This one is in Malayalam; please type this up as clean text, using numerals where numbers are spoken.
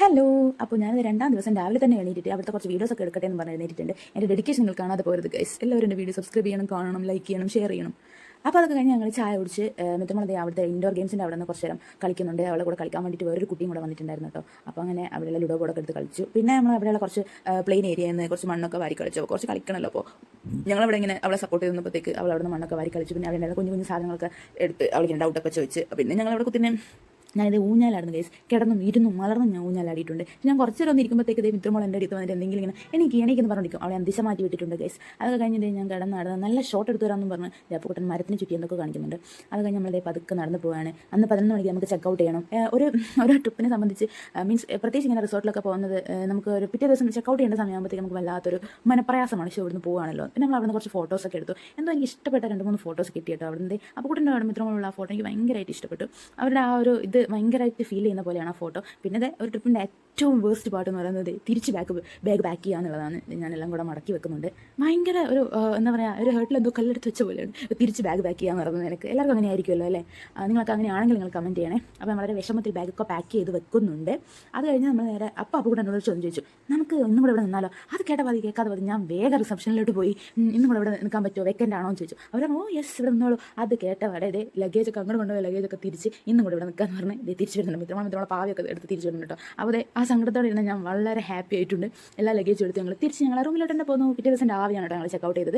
ഹലോ. അപ്പോൾ ഞാനത് രണ്ടാം ദിവസം രാവിലെ തന്നെ എണീറ്റിട്ട് അവിടുത്തെ കുറച്ച് വീഡിയോസ് ഒക്കെ എടുക്കട്ടെ എന്ന് പറഞ്ഞ് എണീറ്റിട്ടുണ്ട്. എൻ്റെ ഡെഡിക്കേഷൻ നിങ്ങൾ കാണാതെ പോരുത് ഗൈസ്. എല്ലാവരും എൻ്റെ വീഡിയോ സബ്സ്ക്രൈബ് ചെയ്യണം, കാണണം, ലൈക്ക് ചെയ്യണം, ഷെയർ ചെയ്യണം. അപ്പോൾ അതൊക്കെ കഴിഞ്ഞ് ഞങ്ങൾ ചായ കുടിച്ച് മിത്രമുള്ളത് അവിടുത്തെ ഇൻഡോർ ഗെയിംസിൻ്റെ അവിടെ നിന്ന് കുറച്ച് നേരം കളിക്കുന്നുണ്ട്. അവളെ കൂടെ കളിക്കാൻ വേണ്ടിയിട്ട് വേറൊരു കുട്ടിയും കൂടെ വന്നിട്ടുണ്ടായിരുന്നു കേട്ടോ. അപ്പോൾ അങ്ങനെ അവിടെയുള്ള ലുഡോ ബോർഡൊക്കെ എടുത്ത് കളിച്ചു. പിന്നെ നമ്മൾ അവിടെയുള്ള കുറച്ച് പ്ലെയിൻ ഏരിയയിൽ നിന്ന് കുറച്ച് മണ്ണൊക്കെ വാരി കളിച്ചു. കുറച്ച് കളിക്കണമല്ലോ. അപ്പോൾ ഞങ്ങളവിടെ ഇങ്ങനെ അവളെ സപ്പോർട്ട് ചെയ്യുന്നപ്പോഴത്തേക്ക് അവൾ അവിടെ നിന്ന് മണ്ണൊക്കെ വാരി കളിച്ചു. പിന്നെ അവിടെ കുഞ്ഞു കുഞ്ഞു സാധനങ്ങളൊക്കെ എടുത്ത് അവളിങ്ങനെ ഡൗട്ടൊക്കെ ചോദിച്ച് പിന്നെ ഞങ്ങളവിടെ കുത്തിനെ ഞാനിത് ഊഞ്ഞാലാടുന്നു ഗൈസ്. കിടന്നും ഇരുന്നും വളർന്നും ഞാൻ ഊഞ്ഞാലാടിയിട്ടുണ്ട്. ഞാൻ കുറച്ച് നേരം ഒന്ന് ഇരിക്കുമ്പോഴത്തേക്ക് ഇതേ മിത്രമോൾ എൻ്റെ അടുത്ത് വന്നിട്ട് എന്തെങ്കിലും ഇങ്ങനെ എണീക്കെന്ന് പറഞ്ഞിരിക്കും. അവളെ ദിശ മാറ്റി വിട്ടിട്ടുണ്ട് ഗൈസ്. അതൊക്കെ കഴിഞ്ഞിട്ട് ഞാൻ കിടന്നാടുന്ന നല്ല ഷോട്ട് എടുത്ത് തരാമെന്ന് പറഞ്ഞ് ജാപ്പുക്കുട്ടൻ മരത്തിന് ചുറ്റി എന്തൊക്കെ കാണിക്കുന്നുണ്ട്. അത് കഴിഞ്ഞ് നമ്മളിതേ പതുക്കെ നടന്ന് പോവുകയാണ്. അന്ന് 11 മണിക്ക് നമുക്ക് ചെക്കൗട്ട് ചെയ്യണം. ഒരു ട്രിപ്പിനെ സംബന്ധിച്ച് മീൻസ് പ്രത്യേകിച്ച് ഇങ്ങനെ റിസോർട്ടിലൊക്കെ പോകുന്നത് നമുക്ക് ഒരു പിറ്റേ ദിവസം ചെക്കൗട്ട് ചെയ്യേണ്ട സമയമാകുമ്പോഴത്തേക്ക് നമുക്ക് വല്ലാത്തൊരു മനപ്രയാസമാണ്. പക്ഷേ ഇവിടുന്ന് പോകുകയാണല്ലോ. പിന്നെ നമ്മൾ അവിടെ നിന്ന് കുറച്ച് ഫോട്ടോസൊക്കെ എടുത്തു. എന്തോ എനിക്ക് ഇഷ്ടപ്പെട്ട 2-3 ഫോട്ടോസ് കിട്ടിയിട്ടോ അവിടുന്ന്. അപ്പോൾ കൂട്ടൻ്റെ അവിടെ മിത്രമുള്ള ഫോട്ടോ എനിക്ക് ഭയങ്കരമായിട്ട് ഇഷ്ടപ്പെട്ടു. അവരുടെ ആ ഒരു ഇത് ഭയങ്കരമായിട്ട് ഫീൽ ചെയ്യുന്ന പോലെയാണ് ആ ഫോട്ടോ. പിന്നെ ഒരു ട്രിപ്പിൻ്റെ ഏറ്റവും വേസ്റ്റ് പാട്ട് എന്ന് പറയുന്നത് തിരിച്ച് ബാഗ് പാക്ക് ചെയ്യുക എന്നുള്ളതാണ്. ഞാനെല്ലാം കൂടെ മടക്കി വെക്കുന്നുണ്ട്. ഭയങ്കര ഒരു എന്താ പറയുക, ഒരു ഹേർട്ടിൽ എന്തോ കല്ലെടുത്ത് വെച്ച പോലെയാണ് തിരിച്ച് ബാഗ് പാക്ക് ചെയ്യാന്ന് പറയുന്നത്. എനിക്ക് എല്ലാവർക്കും അങ്ങനെ ആയിരിക്കുമല്ലോ അല്ലേ? നിങ്ങൾക്ക് അങ്ങനെയാണെങ്കിൽ നിങ്ങൾ കമൻറ്റ് ചെയ്യണേ. അപ്പോൾ വളരെ വിഷമത്തിൽ ബാഗൊക്കെ പാക്ക് ചെയ്ത് വെക്കുന്നുണ്ട്. അത് കഴിഞ്ഞ് നമ്മൾ നേരെ അപ്പോൾ കൂടെ എന്നോട് ചോദിച്ചു, നമുക്ക് ഇന്നും കൂടെ ഇവിടെ നിന്നാലോ? അത് കേൾക്കാതെ മതി. ഞാൻ വേഗം റിസപ്ഷനിലോട്ട് പോയി ഇന്നും കൂടെ ഇവിടെ നിൽക്കാൻ പറ്റുമോ, വെക്കൻ്റ് ആണോ എന്ന് ചോദിച്ചു. അവർ ഓ യെസ് ഇവിടെ നിന്നോളൂ. അത് കേട്ട വടേ ലഗേജൊക്കെ അങ്ങോട്ട് കൊണ്ടുപോയി ലഗേജൊക്കെ തിരിച്ച് ഇന്നും കൂടെ ഇവിടെ നിൽക്കാന്ന് പറഞ്ഞ് തിരിച്ച് വരുന്നുണ്ട്. മിത്രമുള്ള പാവയൊക്കെ എടുത്ത് തിരിച്ചു വരുന്നുണ്ട് കേട്ടോ. അപ്പോൾ ആ സങ്കടത്തോടെ ഇരുന്ന് ഞാൻ വളരെ ഹാപ്പി ആയിട്ടുണ്ട്. എല്ലാ ലഗേജും എടുത്ത് ഞങ്ങൾ തിരിച്ച് ഞങ്ങൾ റൂമിലോട്ട് തന്നെ പോകുന്നു. പിറ്റേ ദിവസം രാവിലെയാണ് കേട്ടോ ഞങ്ങൾ ചെക്കൗട്ട് ചെയ്തത്.